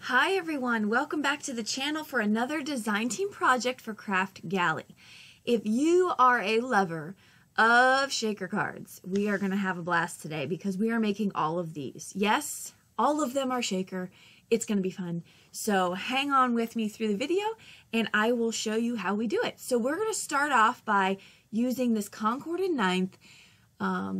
Hi everyone, welcome back to the channel for another design team project for Kraftgali. If you are a lover of shaker cards, we are going to have a blast today because we are making all of these. Yes, all of them are shaker. It's going to be fun. So hang on with me through the video and I will show you how we do it. So we're going to start off by using this Concord in 9th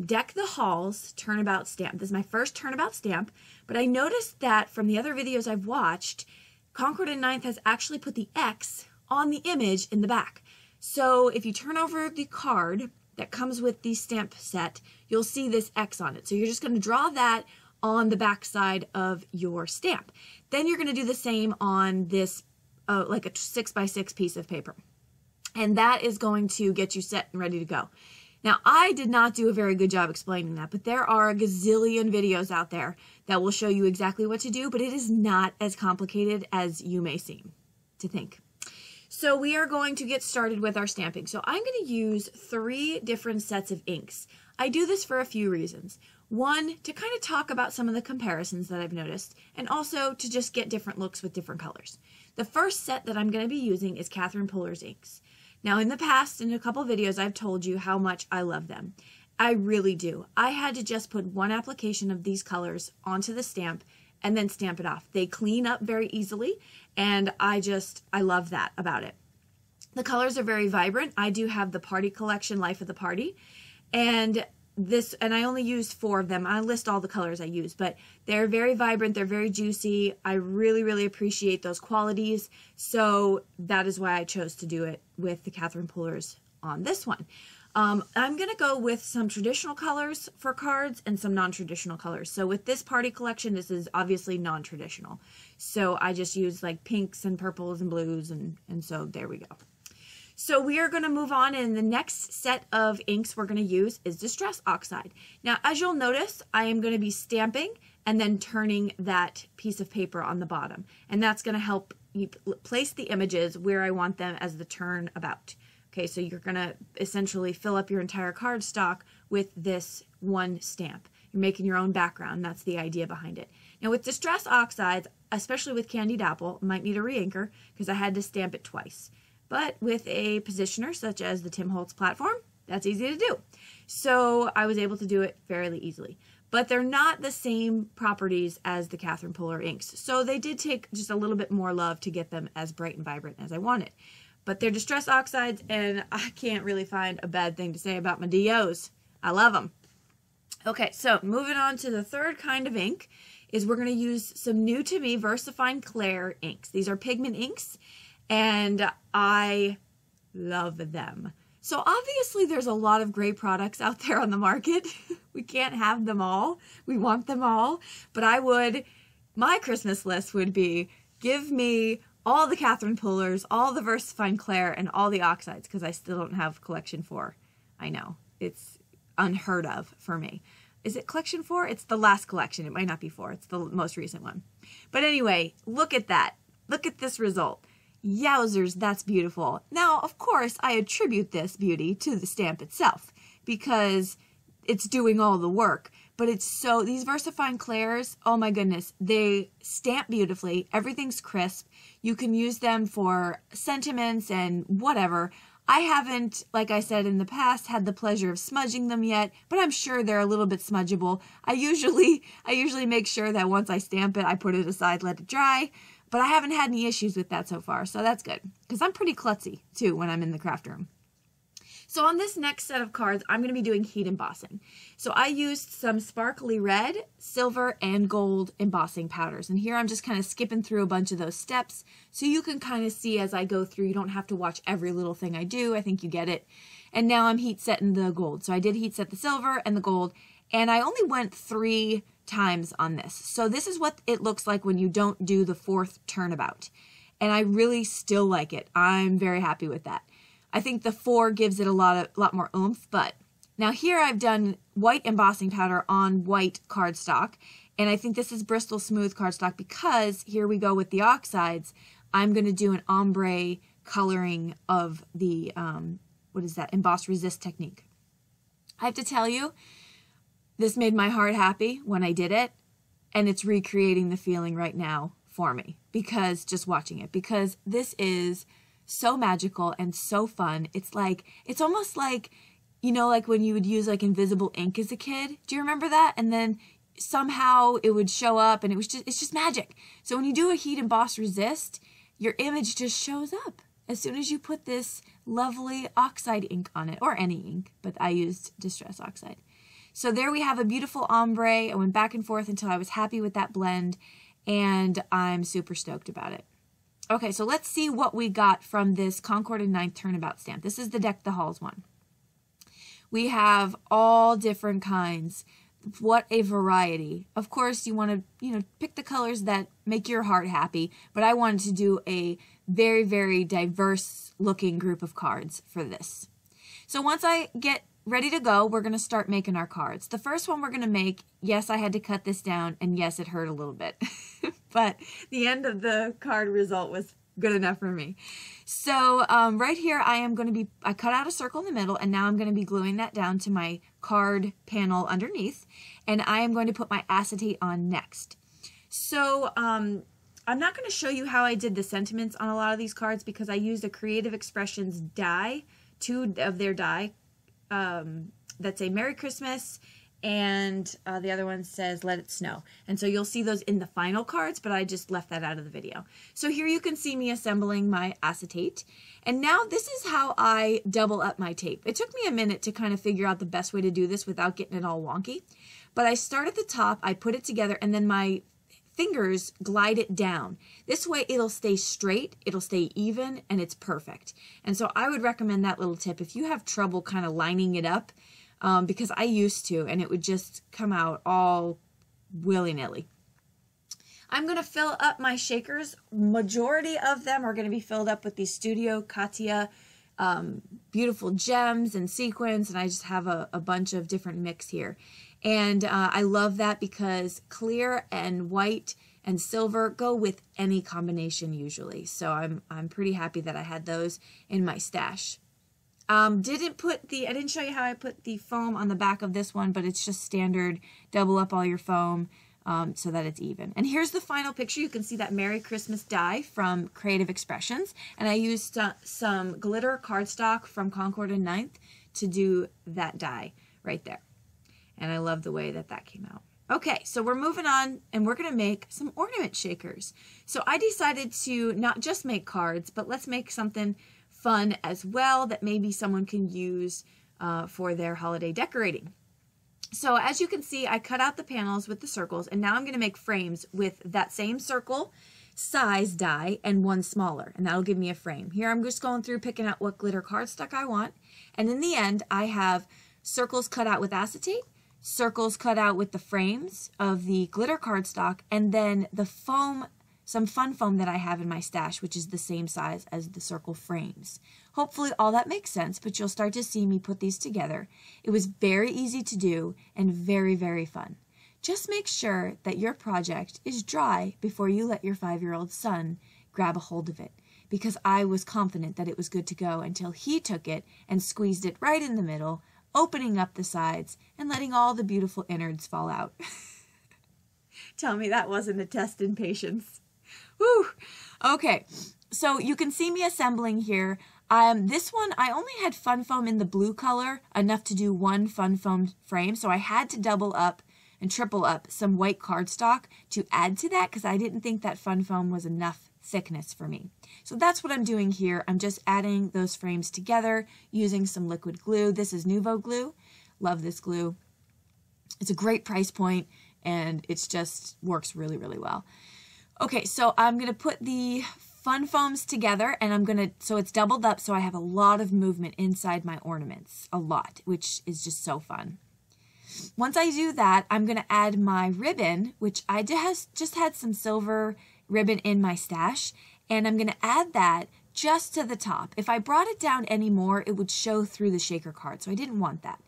Deck the Halls Turnabout stamp. This is my first Turnabout stamp, but I noticed that from the other videos I've watched, Concord in 9th has actually put the X on the image in the back. So if you turn over the card that comes with the stamp set, you'll see this X on it. So you're just going to draw that on the back side of your stamp. Then you're going to do the same on this like a 6x6 piece of paper. And that is going to get you set and ready to go. Now, I did not do a very good job explaining that, but there are a gazillion videos out there that will show you exactly what to do, but it is not as complicated as you may seem to think. So we are going to get started with our stamping. So I'm going to use 3 different sets of inks. I do this for a few reasons. One, to kind of talk about some of the comparisons that I've noticed, and also to just get different looks with different colors. The first set that I'm going to be using is Catherine Puller's inks. Now, in the past, in a couple videos, I've told you how much I love them. I really do. I had to just put one application of these colors onto the stamp and then stamp it off. They clean up very easily, and I love that about it. The colors are very vibrant. I do have the Party Collection Life of the Party, and I only used 4 of them. I list all the colors I use, but they're very vibrant. They're very juicy. I really, really appreciate those qualities. So that is why I chose to do it with the Catherine Puller's on this one. I'm going to go with some traditional colors for cards and some non-traditional colors. So with this Party Collection, this is obviously non-traditional. So I just use like pinks and purples and blues, and so there we go. So we are going to move on, and the next set of inks we're going to use is Distress Oxide. Now, as you'll notice, I am going to be stamping and then turning that piece of paper on the bottom. And that's going to help you place the images where I want them as the turnabout. Okay, so you're going to essentially fill up your entire cardstock with this one stamp. You're making your own background. That's the idea behind it. Now, with Distress Oxides, especially with Candied Apple, I might need a re-inker because I had to stamp it twice. But with a positioner such as the Tim Holtz platform, that's easy to do. So I was able to do it fairly easily. But they're not the same properties as the Catherine Puller inks. So they did take just a little bit more love to get them as bright and vibrant as I wanted. But they're Distress Oxides, and I can't really find a bad thing to say about my DOs. I love them. Okay, so moving on to the third kind of ink is we're going to use some new to me VersaFine Clair inks. These are pigment inks, and I love them. So obviously there's a lot of great products out there on the market. We can't have them all. We want them all. But my Christmas list would be, give me all the Catherine Pullers, all the VersaFine Clair, and all the oxides, because I still don't have collection 4. I know, it's unheard of for me. Is it collection 4? It's the last collection. It might not be 4. It's the most recent one. But anyway, look at that. Look at this result. Yowzers, that's beautiful. Now, of course, I attribute this beauty to the stamp itself because it's doing all the work. But these VersaFine Clairs, oh my goodness, they stamp beautifully. Everything's crisp. You can use them for sentiments and whatever. I haven't, like I said in the past, had the pleasure of smudging them yet, but I'm sure they're a little bit smudgeable. I usually make sure that once I stamp it, I put it aside, let it dry. But I haven't had any issues with that so far, so that's good. Because I'm pretty klutzy, too, when I'm in the craft room. So on this next set of cards, I'm going to be doing heat embossing. So I used some sparkly red, silver, and gold embossing powders. And here I'm just kind of skipping through a bunch of those steps so you can kind of see as I go through. You don't have to watch every little thing I do. I think you get it. And now I'm heat setting the gold. So I did heat set the silver and the gold, and I only went 3 times on this. So this is what it looks like when you don't do the 4th turnabout. And I really still like it. I'm very happy with that. I think the 4 gives it a lot more oomph, but now here I've done white embossing powder on white cardstock, and I think this is Bristol Smooth cardstock because here we go with the oxides. I'm going to do an ombre coloring of the, what is that, emboss resist technique. I have to tell you, this made my heart happy when I did it, and it's recreating the feeling right now for me because just watching it, because this is so magical and so fun. It's like, it's almost like, you know, like when you would use like invisible ink as a kid. Do you remember that? And then somehow it would show up and it was just, it's just magic. So when you do a heat emboss resist, your image just shows up as soon as you put this lovely oxide ink on it, or any ink, but I used Distress Oxide. So there we have a beautiful ombre. I went back and forth until I was happy with that blend, and I'm super stoked about it. Okay, so let's see what we got from this Concord and 9th Turnabout stamp. This is the Deck the Halls one. We have all different kinds. What a variety. Of course, you want to, you know, pick the colors that make your heart happy, but I wanted to do a very, very diverse looking group of cards for this. So once I get ready to go, we're going to start making our cards. The first one we're going to make, yes, I had to cut this down, and yes, it hurt a little bit, but the end of the card result was good enough for me. So right here, I cut out a circle in the middle, and now I'm going to be gluing that down to my card panel underneath, and I am going to put my acetate on next. So I'm not going to show you how I did the sentiments on a lot of these cards because I used a Creative Expressions die, 2 of their die, that say Merry Christmas, and the other one says Let It Snow. And so you'll see those in the final cards, but I just left that out of the video. So here you can see me assembling my acetate. And now this is how I double up my tape. It took me a minute to kind of figure out the best way to do this without getting it all wonky. But I start at the top, I put it together, and then my fingers glide it down. This way it'll stay straight, it'll stay even, and it's perfect. And so I would recommend that little tip if you have trouble kind of lining it up, because I used to, and it would just come out all willy-nilly. I'm going to fill up my shakers. Majority of them are going to be filled up with these Studio Katia beautiful gems and sequins, and I just have a bunch of different mix here. And I love that because clear and white and silver go with any combination usually. So I'm pretty happy that I had those in my stash. I didn't show you how I put the foam on the back of this one, but it's just standard, double up all your foam so that it's even. And here's the final picture. You can see that Merry Christmas die from Creative Expressions. And I used some glitter cardstock from Concord and 9th to do that die right there. And I love the way that that came out. Okay, so we're moving on, and we're going to make some ornament shakers. So I decided to not just make cards, but let's make something fun as well that maybe someone can use for their holiday decorating. So as you can see, I cut out the panels with the circles, and now I'm going to make frames with that same circle size die and one smaller, and that'll give me a frame. Here I'm just going through picking out what glitter cardstock I want, and in the end I have circles cut out with acetate, circles cut out with the frames of the glitter cardstock, and then the foam, some fun foam that I have in my stash, which is the same size as the circle frames. Hopefully all that makes sense, but you'll start to see me put these together. It was very easy to do and very, very fun. Just make sure that your project is dry before you let your 5-year-old son grab a hold of it, because I was confident that it was good to go until he took it and squeezed it right in the middle, opening up the sides and letting all the beautiful innards fall out. Tell me that wasn't a test in patience. Woo! Okay, so you can see me assembling here. This one, I only had fun foam in the blue color, enough to do one fun foam frame, so I had to double up and triple up some white cardstock to add to that because I didn't think that fun foam was enough thickness for me. So that's what I'm doing here. I'm just adding those frames together using some liquid glue. This is Nuvo glue. Love this glue. It's a great price point and it just works really, really well. Okay, so I'm going to put the fun foams together, and so it's doubled up so I have a lot of movement inside my ornaments, a lot, which is just so fun. Once I do that, I'm going to add my ribbon, which I just had some silver ribbon in my stash, and I'm going to add that just to the top. If I brought it down any more, it would show through the shaker card, so I didn't want that.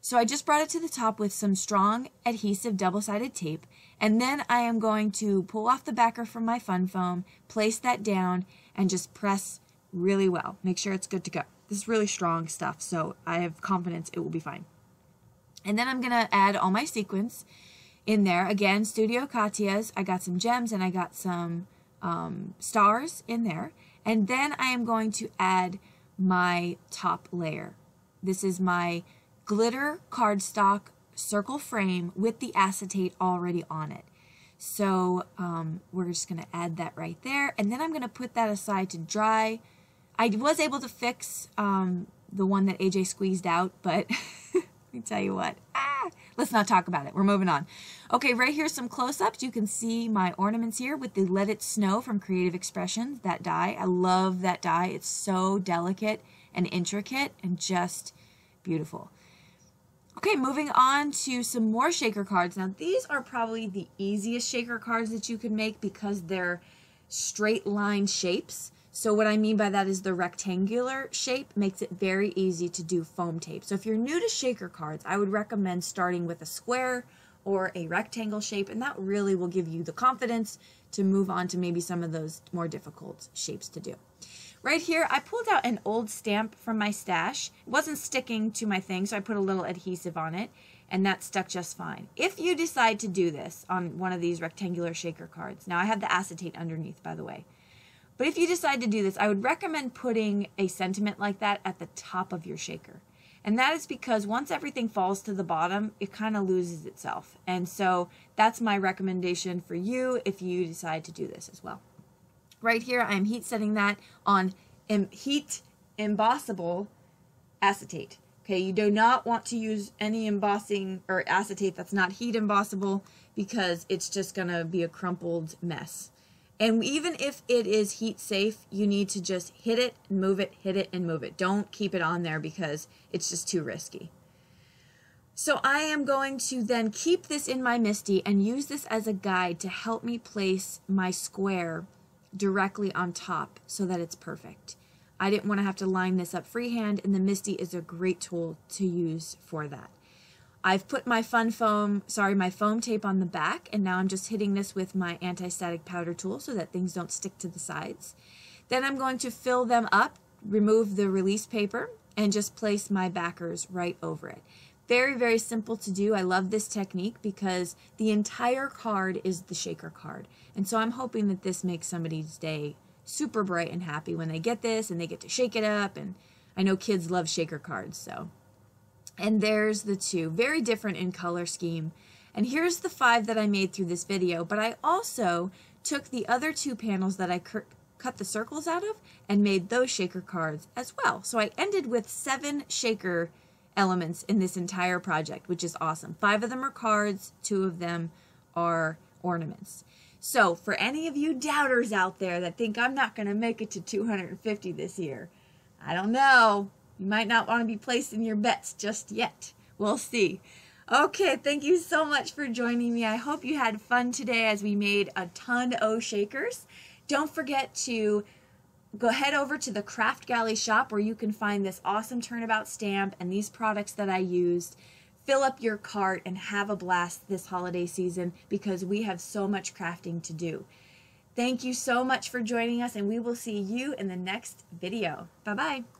So I just brought it to the top with some strong adhesive double-sided tape, and then I am going to pull off the backer from my fun foam, place that down, and just press really well. Make sure it's good to go. This is really strong stuff, so I have confidence it will be fine. And then I'm going to add all my sequins in there. Again, Studio Katya's. I got some gems and I got some stars in there. And then I am going to add my top layer. This is my glitter cardstock circle frame with the acetate already on it. So we're just going to add that right there. And then I'm going to put that aside to dry. I was able to fix the one that AJ squeezed out, but let me tell you what. Let's not talk about it. We're moving on. Okay, right here, some close-ups. You can see my ornaments here with the Let It Snow from Creative Expressions, that die. I love that die. It's so delicate and intricate and just beautiful. Okay, moving on to some more shaker cards. Now, these are probably the easiest shaker cards that you can make because they're straight line shapes. So what I mean by that is the rectangular shape makes it very easy to do foam tape. So if you're new to shaker cards, I would recommend starting with a square or a rectangle shape, and that really will give you the confidence to move on to maybe some of those more difficult shapes to do. Right here, I pulled out an old stamp from my stash. It wasn't sticking to my thing, so I put a little adhesive on it, and that stuck just fine. If you decide to do this on one of these rectangular shaker cards, now I have the acetate underneath, by the way, but if you decide to do this, I would recommend putting a sentiment like that at the top of your shaker. And that is because once everything falls to the bottom, it kind of loses itself. And so that's my recommendation for you if you decide to do this as well. Right here, I'm heat setting that on heat embossable acetate. Okay, you do not want to use any embossing or acetate that's not heat embossable because it's just going to be a crumpled mess. And even if it is heat safe, you need to just hit it and move it, hit it and move it. Don't keep it on there because it's just too risky. So I am going to then keep this in my MISTI and use this as a guide to help me place my square directly on top so that it's perfect. I didn't want to have to line this up freehand, and the MISTI is a great tool to use for that. I've put my foam tape on the back, and now I'm just hitting this with my anti-static powder tool so that things don't stick to the sides. Then I'm going to fill them up, remove the release paper, and just place my backers right over it. Very, very simple to do. I love this technique because the entire card is the shaker card. And so I'm hoping that this makes somebody's day super bright and happy when they get this and they get to shake it up. And I know kids love shaker cards, so. And there's the two, very different in color scheme. And here's the 5 that I made through this video, but I also took the other 2 panels that I cut the circles out of and made those shaker cards as well. So I ended with 7 shaker elements in this entire project, which is awesome. 5 of them are cards, 2 of them are ornaments. So for any of you doubters out there that think I'm not going to make it to 250 this year, I don't know. You might not want to be placing your bets just yet. We'll see. Okay, thank you so much for joining me. I hope you had fun today as we made a ton of shakers. Don't forget to head over to the Kraftgali shop where you can find this awesome Turnabout stamp and these products that I used. Fill up your cart and have a blast this holiday season because we have so much crafting to do. Thank you so much for joining us, and we will see you in the next video. Bye-bye.